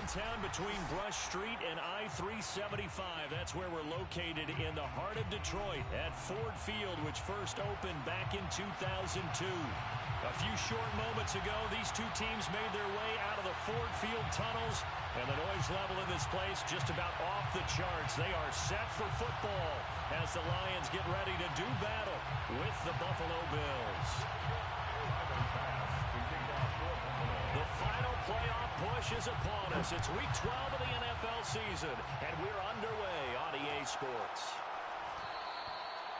downtown between Brush Street and I-375. That's where we're located in the heart of Detroit at Ford Field, which first opened back in 2002. A few short moments ago, these two teams made their way out of the Ford Field tunnels, and the noise level in this place just about off the charts. They are set for football as the Lions get ready to do battle with the Buffalo Bills. The final playoff push is upon us. It's Week 12 of the NFL season, and we're underway on EA Sports.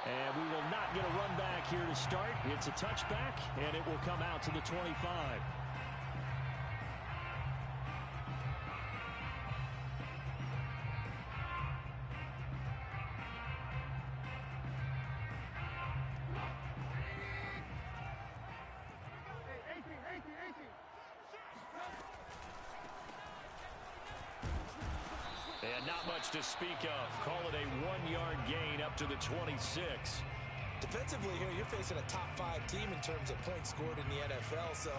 And we will not get a run back here to start. It's a touchback, and it will come out to the 25. And not much to speak of. Call it a 1-yard gain up to the 26. Defensively here, you're facing a top 5 team in terms of points scored in the NFL. So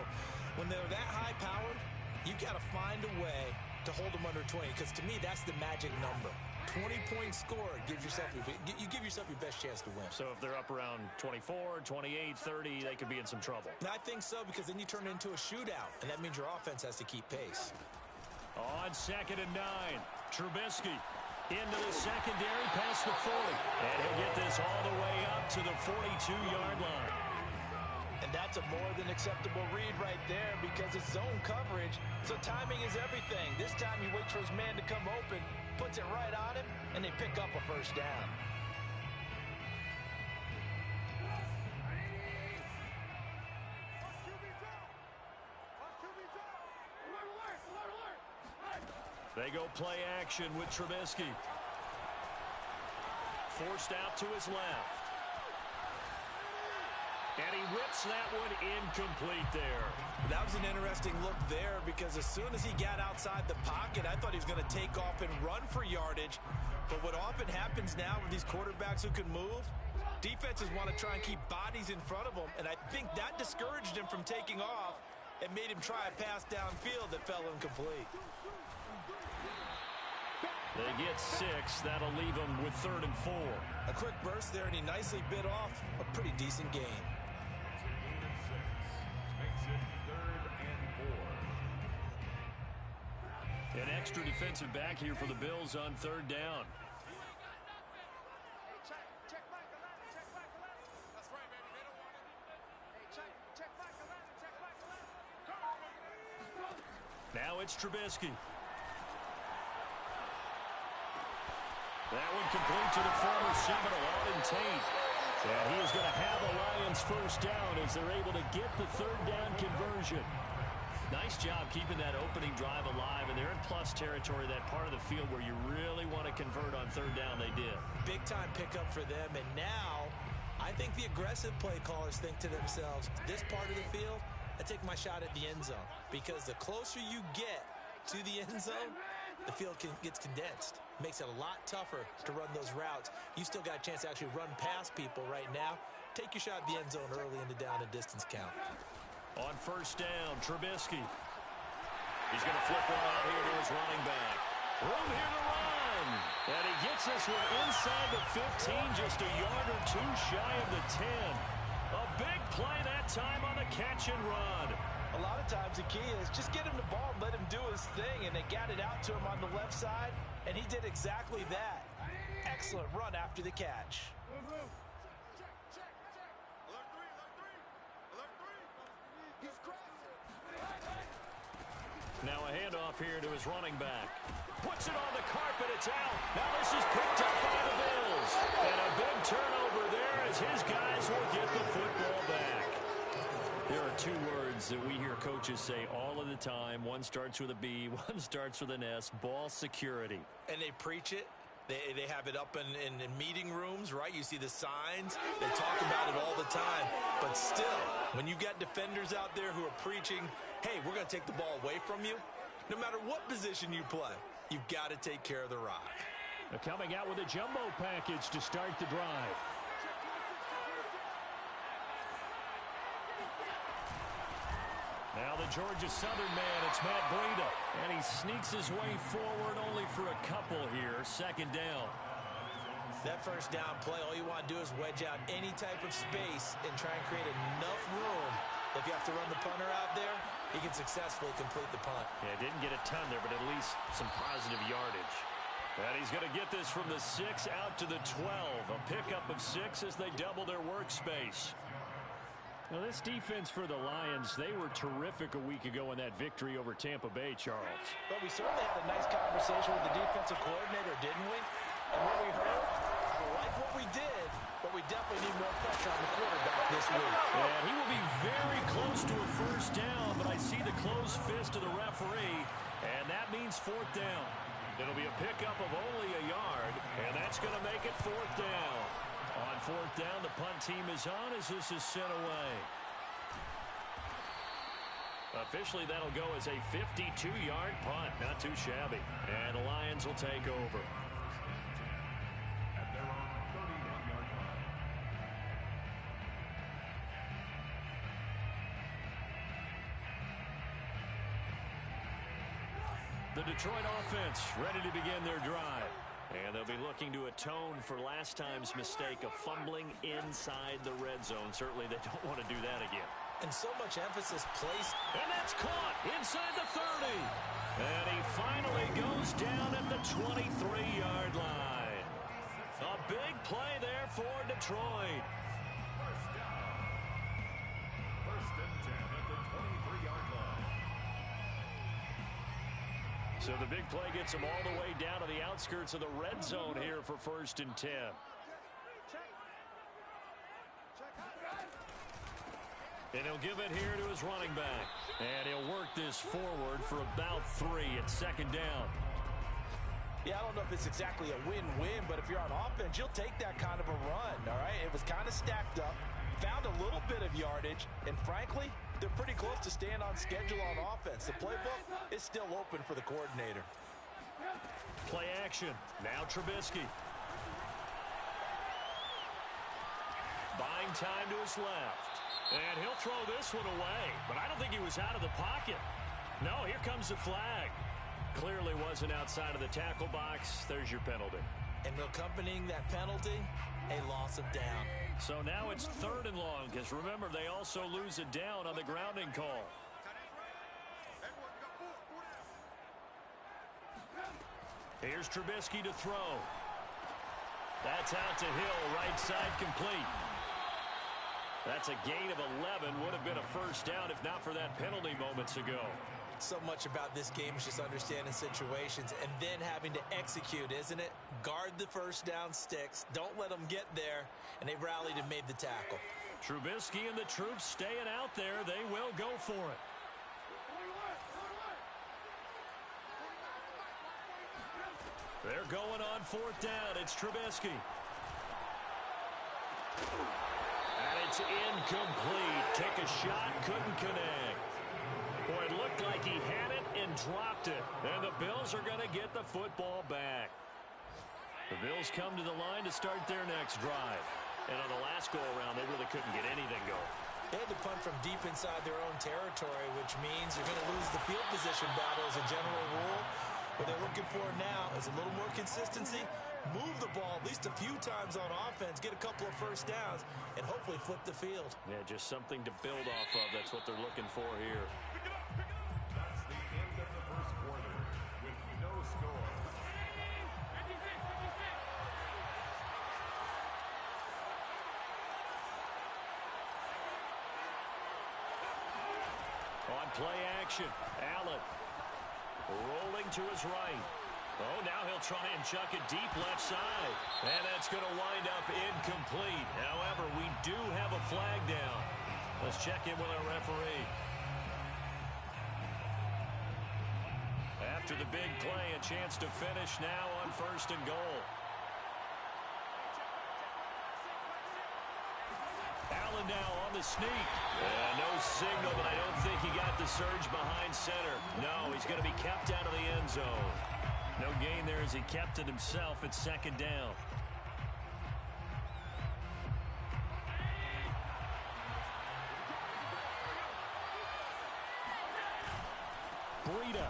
when they're that high-powered, you've got to find a way to hold them under 20. Because to me, that's the magic number. 20 points scored gives yourself you give yourself your best chance to win. So if they're up around 24, 28, 30, they could be in some trouble. I think so, because then you turn it into a shootout, and that means your offense has to keep pace. On 2nd and 9, Trubisky into the secondary past the 40. And he'll get this all the way up to the 42-yard line. And that's a more than acceptable read right there because it's zone coverage, so timing is everything. This time he waits for his man to come open, puts it right on him, and they pick up a first down. They go play action with Trubisky. Forced out to his left. And he whips that one incomplete there. That was an interesting look there because as soon as he got outside the pocket, I thought he was going to take off and run for yardage. But what often happens now with these quarterbacks who can move, defenses want to try and keep bodies in front of them, and I think that discouraged him from taking off and made him try a pass downfield that fell incomplete. They get 6. That'll leave them with 3rd and 4. A quick burst there, and he nicely bit off a pretty decent gain. Makes it 3rd and 4. An extra defensive back here for the Bills on 3rd down. Now it's Trubisky. That one complete to the former Seminole, Auden Tate. And he is going to have the Lions first down as they're able to get the 3rd down conversion. Nice job keeping that opening drive alive, and they're in plus territory, that part of the field where you really want to convert on 3rd down. They did. Big time pickup for them, and now I think the aggressive play callers think to themselves, this part of the field, I take my shot at the end zone, because the closer you get to the end zone, the field gets condensed. Makes it a lot tougher to run those routes. You still got a chance to actually run past people right now. Take your shot at the end zone early in the down and distance count. On 1st down, Trubisky. He's going to flip one out here to his running back. Room here to run. And he gets this one inside the 15, just a yard or 2 shy of the 10. A big play that time on the catch and run. A lot of times the key is just get him the ball and let him do his thing, and they got it out to him on the left side, and he did exactly that. Excellent run after the catch. Now a handoff here to his running back. Puts it on the carpet, it's out. Now this is picked up by the Bills. And a big turnover there as his guys will get the football back. There are 2 words that we hear coaches say all of the time. One starts with a B, one starts with an S, ball security. And they preach it. They have it up in meeting rooms, right? You see the signs. They talk about it all the time. But still, when you've got defenders out there who are preaching, hey, we're going to take the ball away from you, no matter what position you play, you've got to take care of the rock. They're coming out with a jumbo package to start the drive. Now the Georgia Southern man, it's Matt Breida. And he sneaks his way forward only for a couple here. Second down. That first down play, all you want to do is wedge out any type of space and try and create enough room. If you have to run the punter out there, he can successfully complete the punt. Yeah, didn't get a ton there, but at least some positive yardage. And he's going to get this from the 6 out to the 12. A pickup of 6 as they double their workspace. Now, this defense for the Lions, they were terrific a week ago in that victory over Tampa Bay, Charles. But we certainly had a nice conversation with the defensive coordinator, didn't we? And what we heard, I like what we did, but we definitely need more pressure on the quarterback this week. And he will be very close to a first down, but I see the closed fist of the referee, and that means fourth down. It'll be a pickup of only a yard, and that's going to make it fourth down. On fourth down, the punt team is on as this is sent away. Officially, that'll go as a 52-yard punt. Not too shabby. And the Lions will take over. At their own 31-yard line. The Detroit offense ready to begin their drive. And they'll be looking to atone for last time's mistake of fumbling inside the red zone. Certainly they don't want to do that again. And so much emphasis placed. And that's caught inside the 30. And he finally goes down at the 23-yard line. A big play there for Detroit. First down. First and 10 at the 23-yard line. So the big play gets him all the way down to the outskirts of the red zone here for first and 10. And he'll give it here to his running back. And he'll work this forward for about 3 at second down. Yeah, I don't know if it's exactly a win-win, but if you're on offense, you'll take that kind of a run, all right? It was kind of stacked up, found a little bit of yardage, and frankly, they're pretty close to staying on schedule on offense. The playbook is still open for the coordinator. Play action. Now Trubisky. Buying time to his left. And he'll throw this one away. But I don't think he was out of the pocket. No, here comes the flag. Clearly wasn't outside of the tackle box. There's your penalty. And accompanying that penalty, a loss of down. So now it's third and long, because remember, they also lose it down on the grounding call. Here's Trubisky to throw. That's out to Hill, right side complete. That's a gain of 11. Would have been a first down if not for that penalty moments ago. So much about this game is just understanding situations and then having to execute, isn't it? Guard the first down sticks. Don't let them get there. And they rallied and made the tackle. Trubisky and the troops staying out there. They will go for it. They're going on fourth down. It's Trubisky. And it's incomplete. Take a shot, couldn't connect. Boy, it looked like he had it and dropped it. And the Bills are going to get the football back. The Bills come to the line to start their next drive. And on the last go-around, they really couldn't get anything going. They had to punt from deep inside their own territory, which means you're going to lose the field position battle as a general rule. What they're looking for now is a little more consistency, move the ball at least a few times on offense, get a couple of first downs, and hopefully flip the field. Yeah, just something to build off of. That's what they're looking for here. That's the end of the first quarter with no score. On play action, Allen rolling to his right. Oh, now he'll try and chuck it deep left side. And that's going to wind up incomplete. However, we do have a flag down. Let's check in with our referee. After the big play, a chance to finish now on first and goal. Allen now on the sneak. No signal, but I don't think he got the surge behind center. No, he's going to be kept out of the end zone. No gain there as he kept it himself at second down. Breida.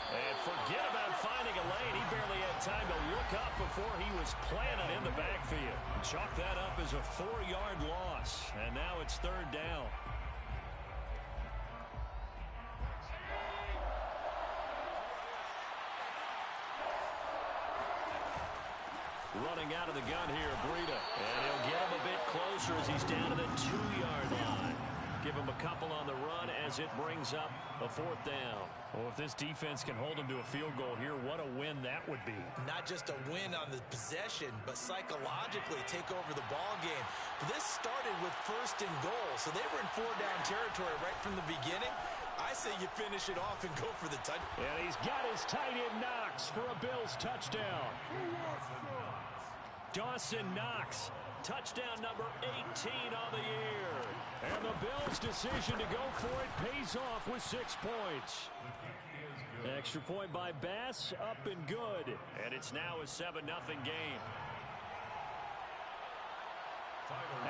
And forget about finding a lane. He barely had time to look up before he was planted in the backfield. Chalk that up as a 4-yard loss. And now it's 3rd down. Running out of the gun here, Breida. And he'll get him a bit closer as he's down to the 2-yard line. Give him a couple on the run as it brings up a 4th down. Well, if this defense can hold him to a field goal here, what a win that would be. Not just a win on the possession, but psychologically take over the ball game. This started with 1st and goal, so they were in 4-down territory right from the beginning. I say you finish it off and go for the touchdown. And he's got his tight end Knox for a Bills touchdown. Dawson Knox, touchdown number 18 on the year. And the Bills' decision to go for it pays off with 6 points. Extra point by Bass, up and good. And it's now a 7-0 game.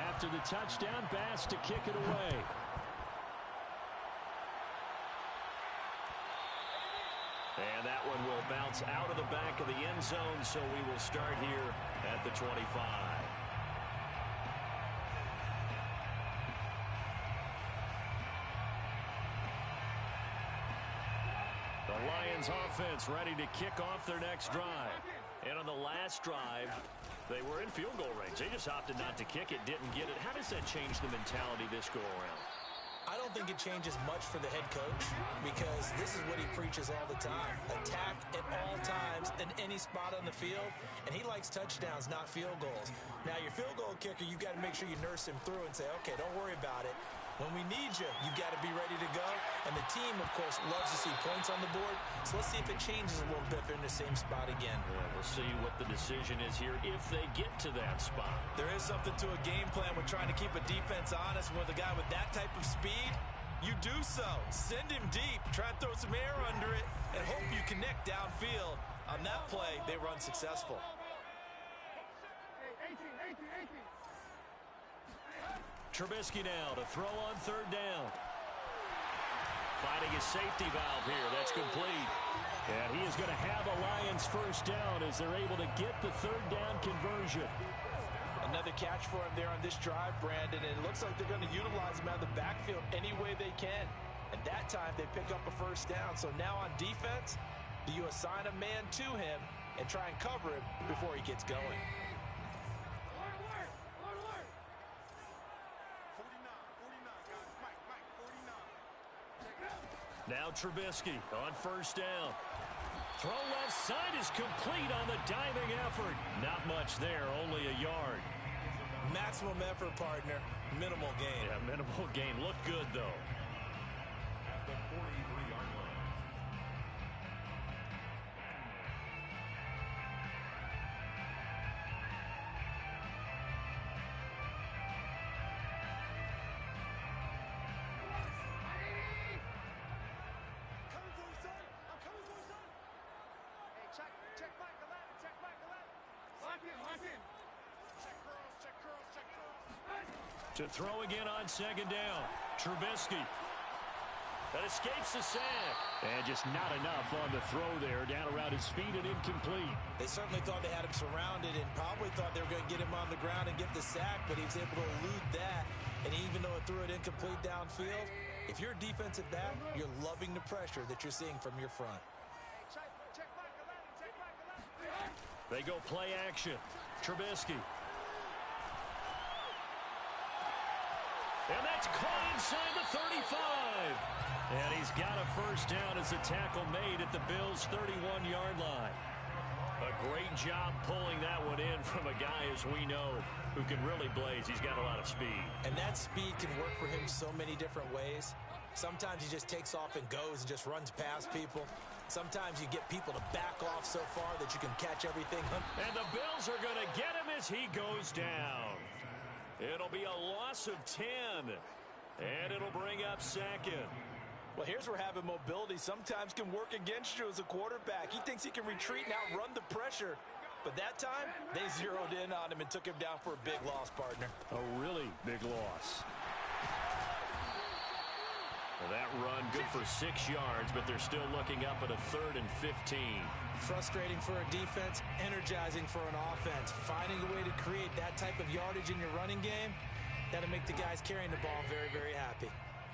After the touchdown, Bass to kick it away. And that one will bounce out of the back of the end zone, so we will start here at the 25. The Lions offense ready to kick off their next drive. And on the last drive, they were in field goal range. They just opted not to kick it, didn't get it. How does that change the mentality this go around? I don't think it changes much for the head coach because this is what he preaches all the time. Attack at all times in any spot on the field, and he likes touchdowns, not field goals. Now, your field goal kicker, you've got to make sure you nurse him through and say, okay, don't worry about it. When we need you, you've got to be ready to go. And the team, of course, loves to see points on the board. So let's see if it changes a little bit if they're in the same spot again. Yeah, we'll see what the decision is here if they get to that spot. There is something to a game plan with trying to keep a defense honest. With a guy with that type of speed, you do so. Send him deep. Try and throw some air under it and hope you connect downfield. On that play, they run successful. Trubisky now to throw on 3rd down. Finding his safety valve here. That's complete. And he is going to have a Lions 1st down as they're able to get the 3rd down conversion. Another catch for him there on this drive, Brandon. And it looks like they're going to utilize him out of the backfield any way they can. And that time they pick up a 1st down. So now on defense, do you assign a man to him and try and cover him before he gets going? Now Trubisky on 1st down. Throw left side is complete on the diving effort. Not much there, only a yard. Maximum effort, partner. Minimal gain. Yeah, minimal gain. Looked good, though. At the 43-yard line. To throw again on 2nd down. Trubisky. That escapes the sack. And just not enough on the throw there. Down around his feet and incomplete. They certainly thought they had him surrounded and probably thought they were going to get him on the ground and get the sack, but he was able to elude that. And even though it threw it incomplete downfield, if you're a defensive back, you're loving the pressure that you're seeing from your front. They go play action. Trubisky. And that's caught inside the 35. And he's got a 1st down as the tackle made at the Bills' 31-yard line. A great job pulling that one in from a guy, as we know, who can really blaze. He's got a lot of speed. And that speed can work for him so many different ways. Sometimes he just takes off and goes and just runs past people. Sometimes you get people to back off so far that you can catch everything. And the Bills are going to get him as he goes down. It'll be a loss of 10. And it'll bring up 2nd. Well, here's where having mobility sometimes can work against you as a quarterback. He thinks he can retreat and outrun the pressure. But that time, they zeroed in on him and took him down for a big loss, partner. A really big loss. Well, that run good for 6 yards, but they're still looking up at a 3rd and 15. Frustrating for a defense, energizing for an offense. Finding a way to create that type of yardage in your running game, that'll make the guys carrying the ball very, very happy.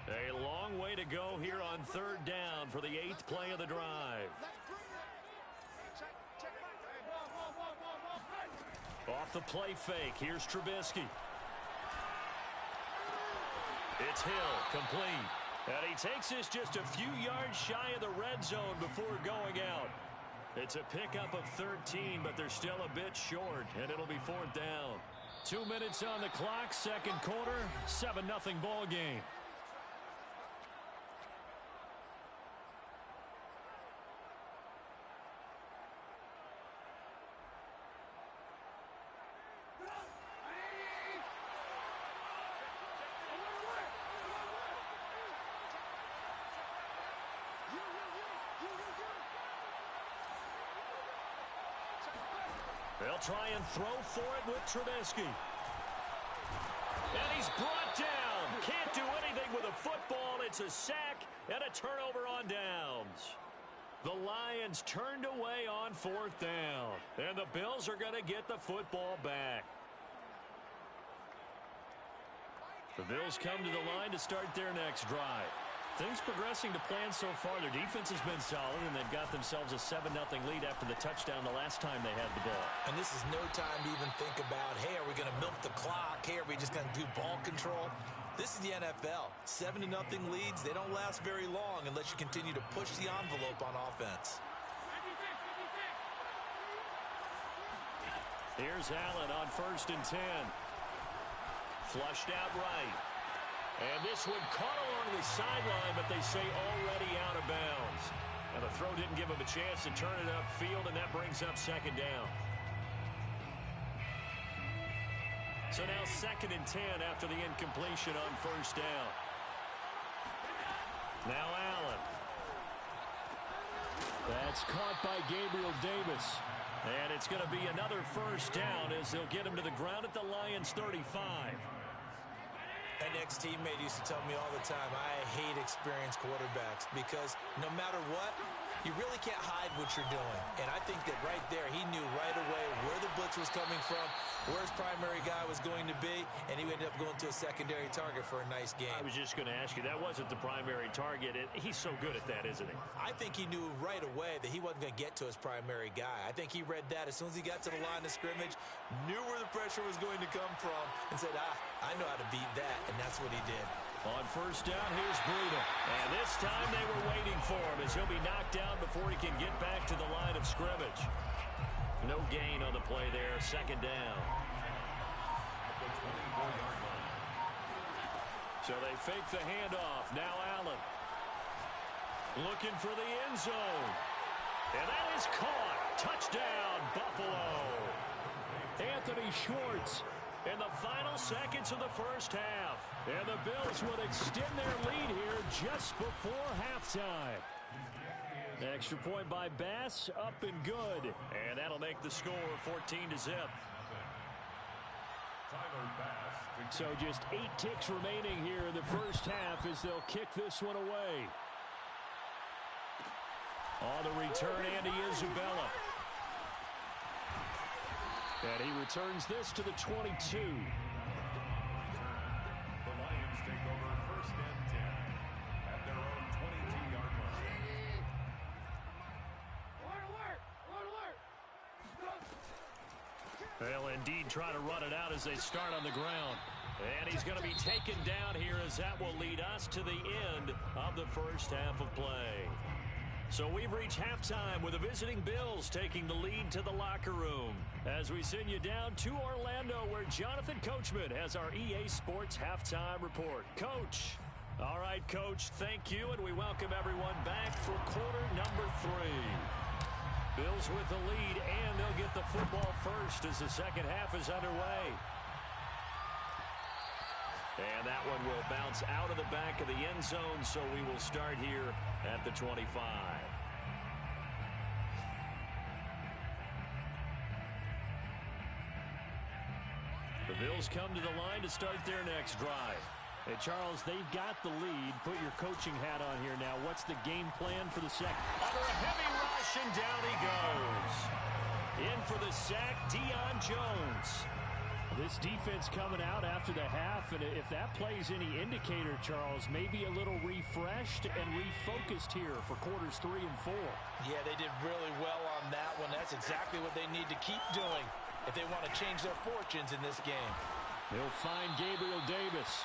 A long way to go here on 3rd down for the 8th play of the drive. Off the play fake, here's Trubisky. It's Hill, complete. And he takes this just a few yards shy of the red zone before going out. It's a pickup of 13, but they're still a bit short, and it'll be 4th down. 2 minutes on the clock, 2nd quarter, 7-0 ball game. They'll try and throw for it with Trubisky. And he's brought down. Can't do anything with a football. It's a sack and a turnover on downs. The Lions turned away on 4th down. And the Bills are going to get the football back. The Bills come to the line to start their next drive. Things progressing to plan so far. Their defense has been solid, and they've got themselves a 7-0 lead after the touchdown the last time they had the ball. And this is no time to even think about, hey, are we going to milk the clock? Hey, are we just going to do ball control? This is the NFL. 7-0 leads, they don't last very long unless you continue to push the envelope on offense. Here's Allen on 1st and 10. Flushed out right. And this one caught along the sideline, but they say already out of bounds. And the throw didn't give him a chance to turn it upfield, and that brings up 2nd down. So now 2nd and 10 after the incompletion on 1st down. Now Allen. That's caught by Gabriel Davis. And it's going to be another 1st down as they'll get him to the ground at the Lions' 35. An ex-teammate used to tell me all the time, I hate experienced quarterbacks because no matter what, you really can't hide what you're doing. And I think that right there, he knew right away where the blitz was coming from, where his primary guy was going to be, and he ended up going to a secondary target for a nice game. I was just going to ask you, that wasn't the primary target. He's so good at that, isn't he? I think he knew right away that he wasn't going to get to his primary guy. I think he read that as soon as he got to the line of scrimmage, knew where the pressure was going to come from, and said, I know how to beat that, and that's what he did. On 1st down, here's Breida. And this time they were waiting for him as he'll be knocked down before he can get back to the line of scrimmage. No gain on the play there, 2nd down. So they fake the handoff. Now Allen. Looking for the end zone. And that is caught. Touchdown, Buffalo. Anthony Schwartz in the final seconds of the 1st half. And the Bills would extend their lead here just before halftime. Extra point by Bass, up and good. And that'll make the score 14-0. So just 8 ticks remaining here in the 1st half as they'll kick this one away. On the return, Andy Isabella. And he returns this to the 22. The Lions take over 1st and 10 at their own 22-yard line. They'll indeed try to run it out as they start on the ground. And he's going to be taken down here as that will lead us to the end of the 1st half of play. So we've reached halftime with the visiting Bills taking the lead to the locker room as we send you down to Orlando where Jonathan Coachman has our EA Sports Halftime Report. Coach. All right, Coach, thank you, and we welcome everyone back for quarter number 3. Bills with the lead, and they'll get the football first as the 2nd half is underway. And that one will bounce out of the back of the end zone, so we will start here at the 25. The Bills come to the line to start their next drive. Hey, Charles, they've got the lead. Put your coaching hat on here now. What's the game plan for the second? Under a heavy rush, and down he goes. In for the sack, Deion Jones. This defense coming out after the half, and if that plays any indicator, Charles, maybe a little refreshed and refocused here for quarters 3 and 4. Yeah, they did really well on that one. That's exactly what they need to keep doing if they want to change their fortunes in this game. They'll find Gabriel Davis.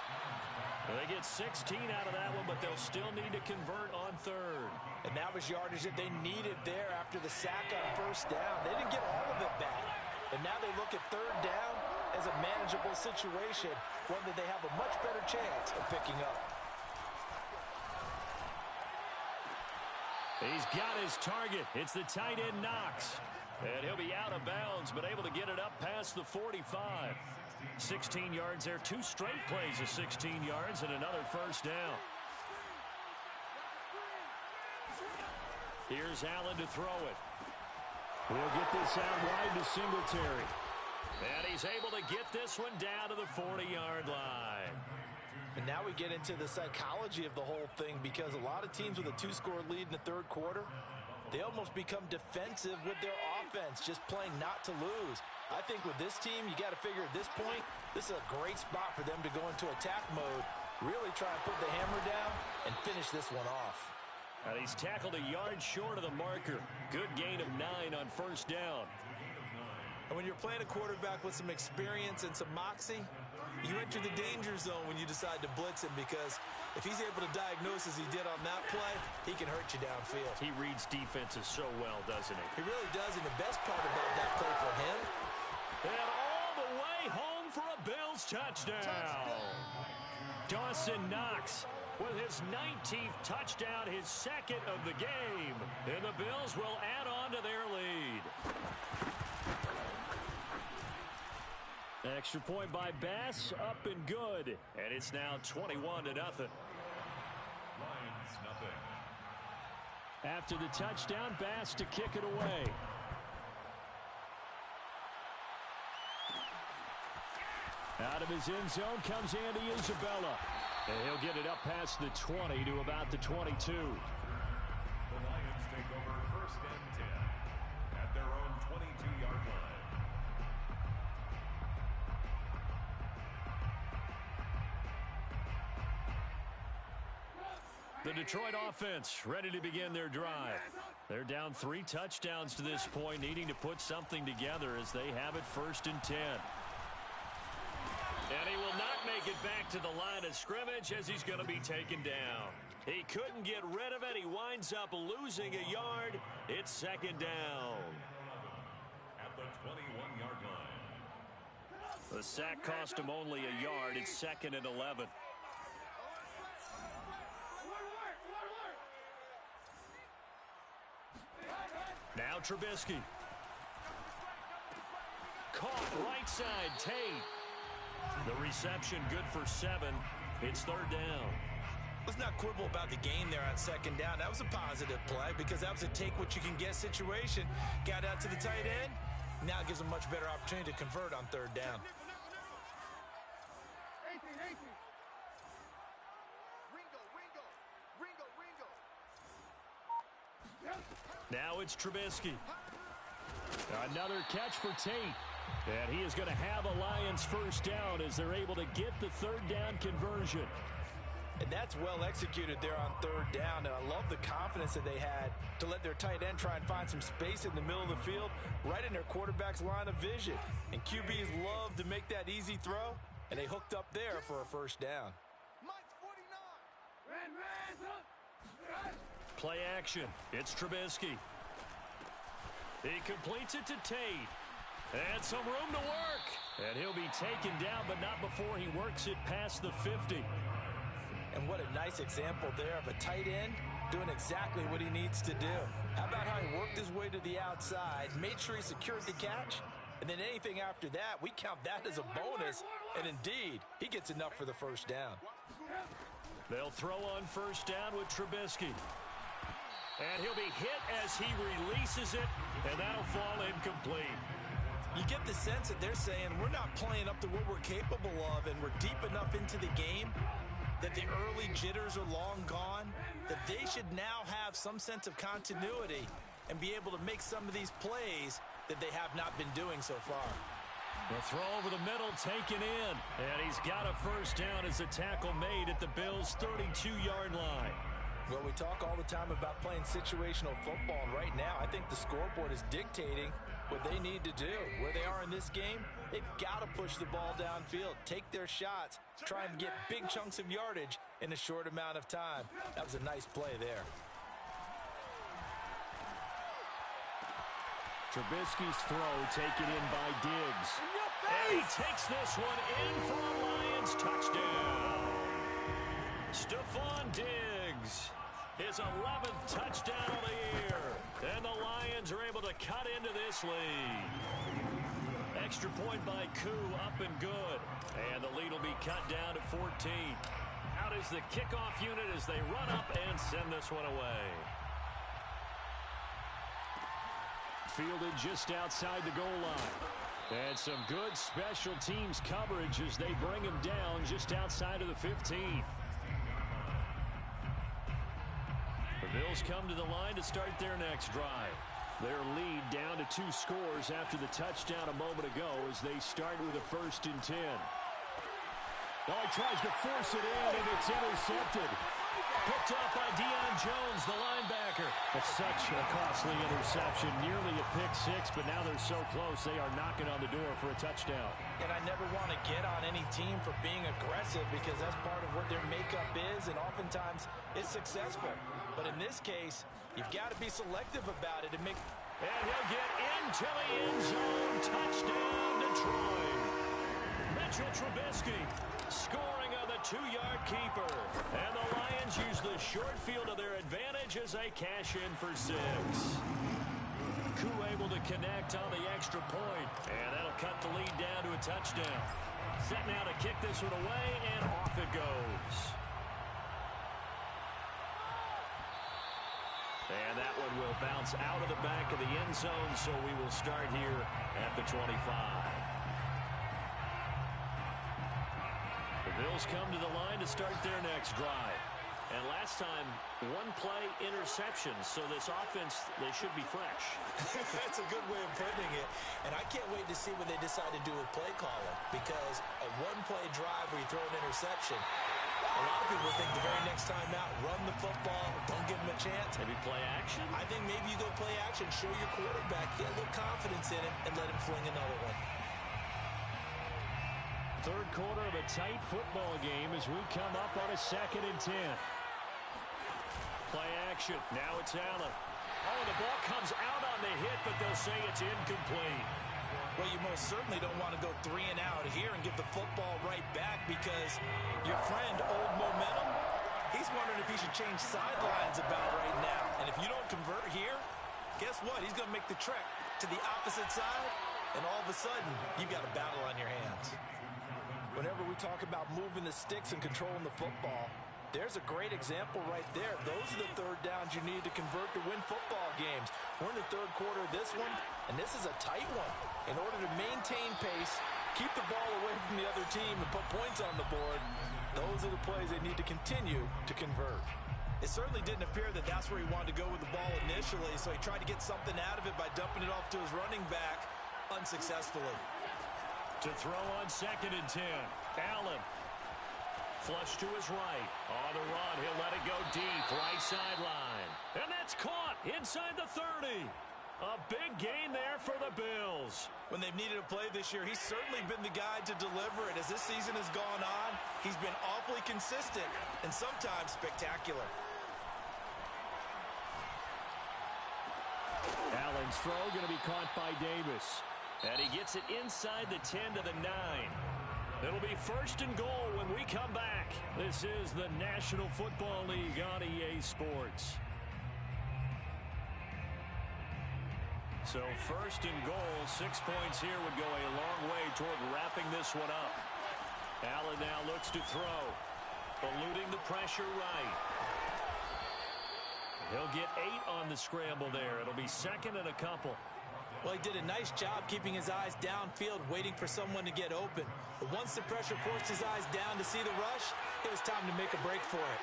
They get 16 out of that one, but they'll still need to convert on third. And that was yardage that they needed there after the sack on first down. They didn't get all of it back. And now they look at third down as a manageable situation, one that they have a much better chance of picking up. He's got his target. It's the tight end Knox. And he'll be out of bounds, but able to get it up past the 45. 16 yards there. 2 straight plays of 16 yards and another first down. Here's Allen to throw it. We'll get this out wide to Singletary. And he's able to get this one down to the 40-yard line. And now we get into the psychology of the whole thing, because a lot of teams with a 2-score lead in the third quarter, they almost become defensive with their offense, just playing not to lose. I think with this team, you got to figure at this point, this is a great spot for them to go into attack mode, really try and put the hammer down and finish this one off. And he's tackled a yard short of the marker. Good gain of 9 on first down. And when you're playing a quarterback with some experience and some moxie, you enter the danger zone when you decide to blitz him, because if he's able to diagnose as he did on that play, he can hurt you downfield. He reads defenses so well, doesn't he? He really does, and the best part about that play for him, and all the way home for a Bills touchdown. Dawson Knox with his 19th touchdown, his second of the game. And the Bills will add on to their lead. Extra point by Bass, up and good. And it's now 21-0. Lions, nothing. After the touchdown, Bass to kick it away. Out of his end zone comes Andy Isabella. And he'll get it up past the 20 to about the 22. The Lions take over first and 10 at their own 22-yard line. The Detroit offense ready to begin their drive. They're down 3 touchdowns to this point, needing to put something together as they have it first and 10. And he will not make it back to the line of scrimmage as he's going to be taken down. He couldn't get rid of it. He winds up losing a yard. It's second down. At the 21-yard line. The sack cost him only a yard. It's second and 11. Now Trubisky. Caught right side, Tate. The reception good for 7. It's third down. Let's not quibble about the game there on second down. That was a positive play, because that was a take-what-you-can-get situation. Got out to the tight end. Now gives them much better opportunity to convert on third down. Now it's Trubisky. Another catch for Tate. And he is going to have a Lions first down as they're able to get the third down conversion. And that's well executed there on third down. And I love the confidence that they had to let their tight end try and find some space in the middle of the field, right in their quarterback's line of vision. And QBs love to make that easy throw, and they hooked up there for a first down. Play action. It's Trubisky. He completes it to Tate. And some room to work. And he'll be taken down, but not before he works it past the 50. And what a nice example there of a tight end doing exactly what he needs to do. How about how he worked his way to the outside, made sure he secured the catch, and then anything after that, we count that as a bonus. And indeed, he gets enough for the first down. They'll throw on first down with Trubisky. And he'll be hit as he releases it, and that'll fall incomplete. You get the sense that they're saying we're not playing up to what we're capable of, and we're deep enough into the game that the early jitters are long gone, that they should now have some sense of continuity and be able to make some of these plays that they have not been doing so far. The throw over the middle taken in, and he's got a first down as a tackle made at the Bills' 32-yard line. Well, we talk all the time about playing situational football, and right now I think the scoreboard is dictating what they need to do. Where they are in this game, they've got to push the ball downfield, take their shots, try and get big chunks of yardage in a short amount of time. That was a nice play there. Trubisky's throw taken in by Diggs. And he takes this one in for a Lions touchdown. Stephon Diggs, his 11th touchdown of the year. And the Lions are able to cut into this lead. Extra point by Koo, up and good. And the lead will be cut down to 14. Out is the kickoff unit as they run up and send this one away. Fielded just outside the goal line. And some good special teams coverage as they bring him down just outside of the 15. The Bills come to the line to start their next drive. Their lead down to 2 scores after the touchdown a moment ago as they start with a 1st and 10. Oh, he tries to force it in, and it's intercepted. Picked up by Deion Jones, the linebacker. It's such a costly interception, nearly a pick six, but now they're so close they are knocking on the door for a touchdown. And I never want to get on any team for being aggressive because that's part of what their makeup is, and oftentimes it's successful. But in this case, you've got to be selective about it and make... And he'll get into the end zone. Touchdown, Detroit. Mitchell Trubisky scoring on the 2-yard keeper. And the Lions use the short field to their advantage as they cash in for 6. Koo able to connect on the extra point. And that'll cut the lead down to a touchdown. Set now to kick this one away, and off it goes. And that one will bounce out of the back of the end zone, so we will start here at the 25. The Bills come to the line to start their next drive. And last time, 1-play interception, so this offense, they should be fresh. That's a good way of putting it. And I can't wait to see what they decide to do with play calling, because a 1-play drive where you throw an interception, a lot of people think the very next time out, run the football, don't give them a chance. Maybe play action? I think maybe you go play action, show your quarterback, get a little confidence in it, and let him fling another one. Third quarter of a tight football game as we come up on a 2nd and 10. Play action. Now it's Allen. Oh, the ball comes out on the hit, but they'll say it's incomplete. Well, you most certainly don't want to go 3 and out here and give the football right back because your friend, Old Momentum, he's wondering if he should change sidelines about right now. And if you don't convert here, guess what? He's going to make the trek to the opposite side, and all of a sudden, you've got a battle on your hands. Whenever we talk about moving the sticks and controlling the football, there's a great example right there. Those are the third downs you need to convert to win football games. We're in the third quarter of this one, and this is a tight one. In order to maintain pace, keep the ball away from the other team, and put points on the board, those are the plays they need to continue to convert. It certainly didn't appear that that's where he wanted to go with the ball initially, so he tried to get something out of it by dumping it off to his running back unsuccessfully. To throw on 2nd and 10. Allen. Flush to his right. On the run, he'll let it go deep. Right sideline. And that's caught inside the 30. A big gain there for the Bills. When they've needed a play this year, he's certainly been the guy to deliver it. As this season has gone on, he's been awfully consistent and sometimes spectacular. Allen's throw going to be caught by Davis. And he gets it inside the 10 to the 9. It'll be 1st and goal when we come back. This is the National Football League on EA Sports. So 1st and goal, 6 points here would go a long way toward wrapping this one up. Allen now looks to throw. Eluding the pressure right. He'll get 8 on the scramble there. It'll be 2nd and a couple. Well, he did a nice job keeping his eyes downfield, waiting for someone to get open. But once the pressure forced his eyes down to see the rush, it was time to make a break for it.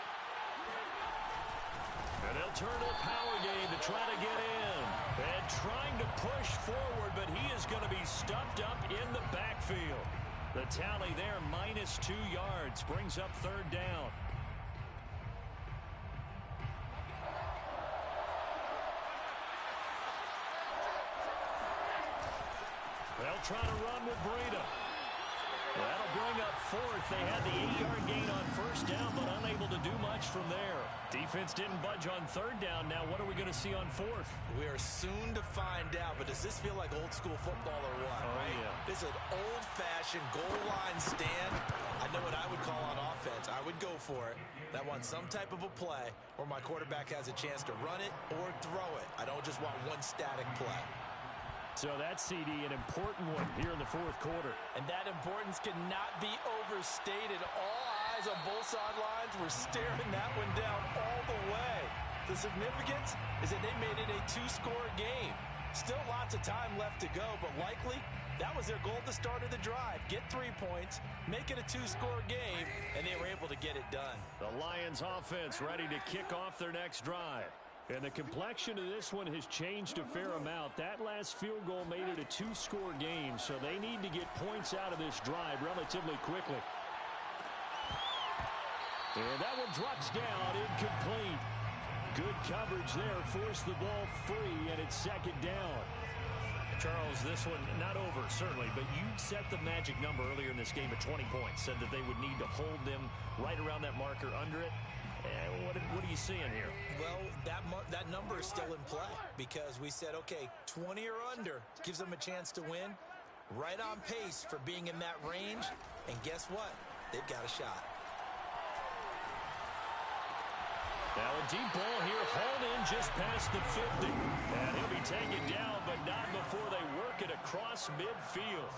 And they'll turn to the power game to try to get in. And trying to push forward, but he is going to be stuffed up in the backfield. The tally there, -2 yards, brings up third down. They'll try to run with Breida. That'll bring up fourth. They had the 8-yard gain on first down, but unable to do much from there. Defense didn't budge on third down. Now what are we going to see on fourth? We are soon to find out, but does this feel like old school football or what? Oh, right? Yeah. This is an old-fashioned goal line stand. I know what I would call on offense. I would go for it. I want some type of a play where my quarterback has a chance to run it or throw it. I don't just want one static play. So that's, CD, an important one here in the fourth quarter. And that importance cannot be overstated. All eyes on both sidelines were staring that one down all the way. The significance is that they made it a 2-score game. Still lots of time left to go, but likely that was their goal at the start of the drive. Get 3 points, make it a 2-score game, and they were able to get it done. The Lions offense ready to kick off their next drive. And the complexion of this one has changed a fair amount. That last field goal made it a 2-score game, so they need to get points out of this drive relatively quickly. And that one drops down, incomplete. Good coverage there, forced the ball free, and it's second down. Charles, this one not over, certainly, but you set the magic number earlier in this game at 20 points. Said that they would need to hold them right around that marker under it. What are you seeing here? Well, that number is still in play because we said, okay, 20 or under gives them a chance to win. Right on pace for being in that range. And guess what? They've got a shot. Now a deep ball here, hauled in just past the 50. And he'll be taken down, but not before they work it across midfield.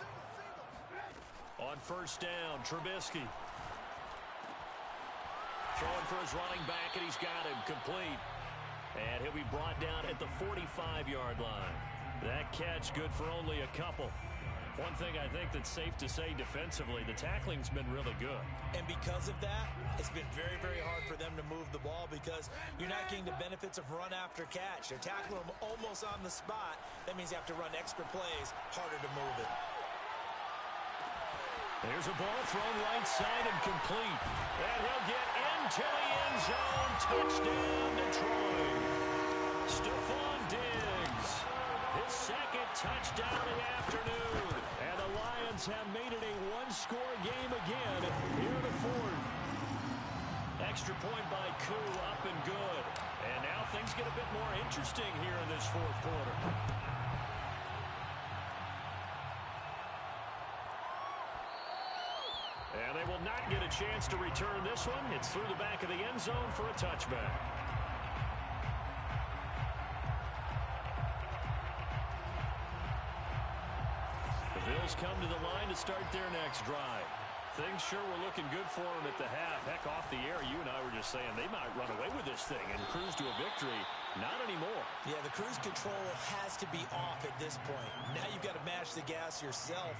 On first down, Trubisky. Throwing for his running back, and he's got him complete. And he'll be brought down at the 45-yard line. That catch good for only a couple. One thing I think that's safe to say defensively, the tackling's been really good. And because of that, it's been very, very hard for them to move the ball because you're not getting the benefits of run after catch. They're tackling them almost on the spot. That means you have to run extra plays, harder to move it. There's a ball thrown right side and complete. And he'll get into the end zone. Touchdown, Detroit. Stephon Diggs. His second touchdown of the afternoon. And the Lions have made it a 1-score game again here in the fourth. Extra point by Koo, up and good. And now things get a bit more interesting here in this fourth quarter. And they will not get a chance to return this one. It's through the back of the end zone for a touchback. The Bills come to the line to start their next drive. Things sure were looking good for them at the half. Heck, off the air, you and I were just saying they might run away with this thing and cruise to a victory. Not anymore. Yeah, the cruise control has to be off at this point. Now you've got to mash the gas yourself.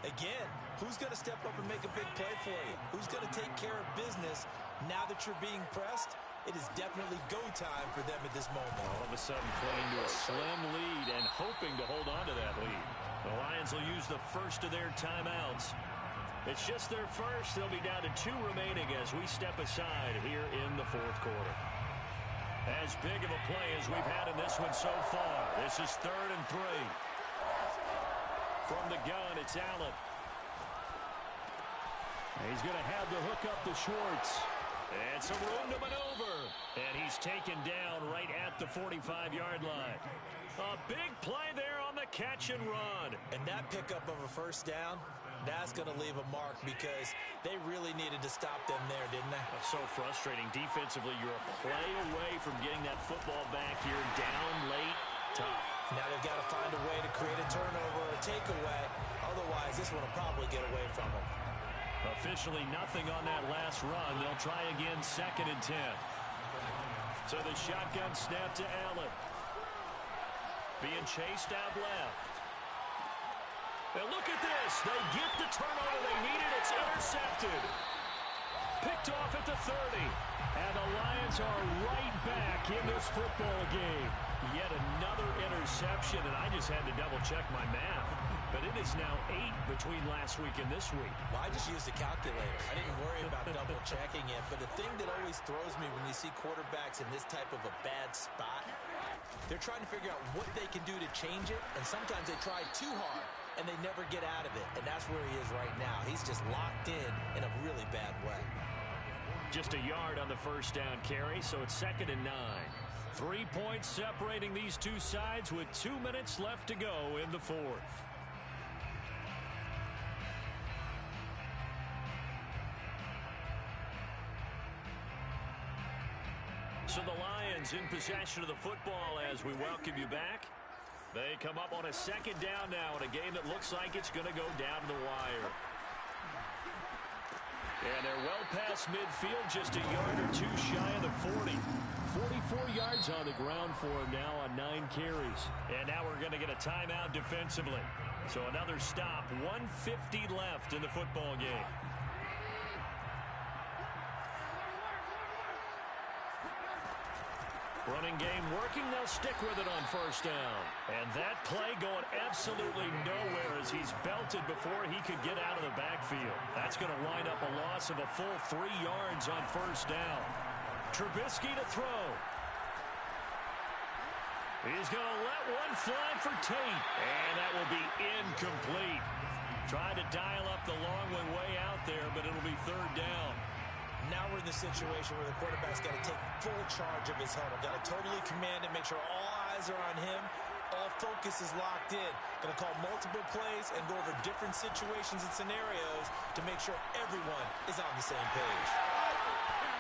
Again, who's going to step up and make a big play for you? Who's going to take care of business now that you're being pressed? It is definitely go time for them at this moment. All of a sudden playing to a slim lead and hoping to hold on to that lead. The Lions will use the first of their timeouts. It's just their first. They'll be down to 2 remaining as we step aside here in the fourth quarter. As big of a play as we've had in this one so far. This is 3rd and 3. From the gun, it's Allen. He's going to have to hook up to Schwartz. And some room to maneuver. And he's taken down right at the 45-yard line. A big play there on the catch and run. And that pickup of a first down, that's going to leave a mark because they really needed to stop them there, didn't they? That's so frustrating. Defensively, you're a play away from getting that football back here. Down late, tough. Now they've got to find a way to create a turnover or a takeaway. Otherwise, this one will probably get away from them. Officially nothing on that last run. They'll try again 2nd and 10. So the shotgun snap to Allen. Being chased out left. And look at this. They get the turnover they needed. It's intercepted. Picked off at the 30. And the Lions are right back in this football game. Yet another interception, and I just had to double-check my math. But it is now 8 between last week and this week. Well, I just used a calculator. I didn't worry about double-checking it. But the thing that always throws me when you see quarterbacks in this type of a bad spot, they're trying to figure out what they can do to change it. And sometimes they try too hard, and they never get out of it. And that's where he is right now. He's just locked in a really bad way. Just a yard on the first down carry, so it's 2nd and 9. 3 points separating these two sides with 2 minutes left to go in the fourth. So the Lions in possession of the football as we welcome you back. They come up on a 2nd down now in a game that looks like it's going to go down to the wire. And they're well past midfield, just a yard or two shy of the 40. 44 yards on the ground for him now on 9 carries. And now we're going to get a timeout defensively. So another stop, 1:50 left in the football game. Running game working, they'll stick with it on first down. And that play going absolutely nowhere as he's belted before he could get out of the backfield. That's going to wind up a loss of a full 3 yards on first down. Trubisky to throw. He's going to let one fly for Tate. And that will be incomplete. Trying to dial up the long way out there, but it'll be 3rd down. Now we're in the situation where the quarterback's got to take full charge of his huddle. Got to totally command it, make sure all eyes are on him. All focus is locked in. Going to call multiple plays and go over different situations and scenarios to make sure everyone is on the same page.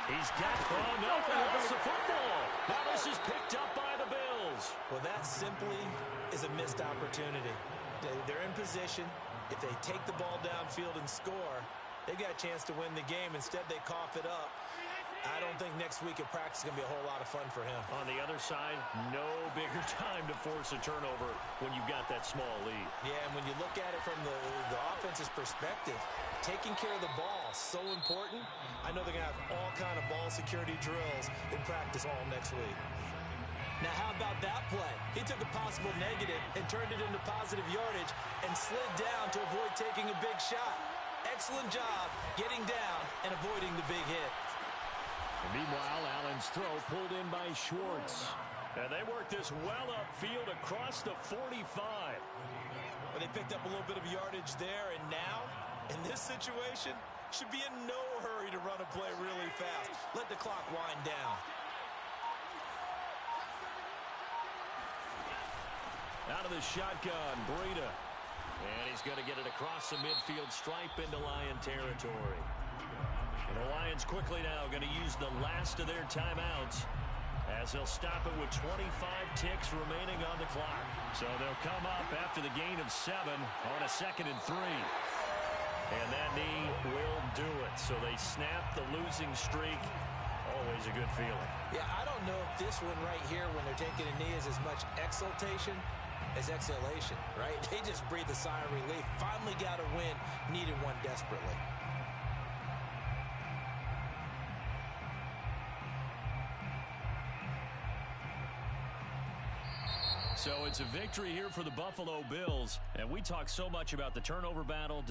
He's got no, lost the football. Now this is picked up by the Bills. Well, that simply is a missed opportunity. They're in position. If they take the ball downfield and score, they got a chance to win the game. Instead, they cough it up. I don't think next week at practice is going to be a whole lot of fun for him. On the other side, no bigger time to force a turnover when you've got that small lead. Yeah, and when you look at it from the offense's perspective, taking care of the ball is so important. I know they're going to have all kind of ball security drills in practice all next week. Now, how about that play? He took a possible negative and turned it into positive yardage and slid down to avoid taking a big shot. Excellent job getting down and avoiding the big hit. And meanwhile, Allen's throw pulled in by Schwartz. And they work this well upfield across the 45. But they picked up a little bit of yardage there, and now, in this situation, should be in no hurry to run a play really fast. Let the clock wind down. Out of the shotgun, Breida. And he's going to get it across the midfield stripe into Lion territory. And the Lions quickly now going to use the last of their timeouts as they'll stop it with 25 ticks remaining on the clock. So they'll come up after the gain of 7 on a 2nd and 3. And that knee will do it. So they snap the losing streak. Always a good feeling. Yeah, I don't know if this one right here when they're taking a knee is as much exultation as exhalation, right? They just breathe a sigh of relief. Finally got a win, needed one desperately. So it's a victory here for the Buffalo Bills, and we talk so much about the turnover battle.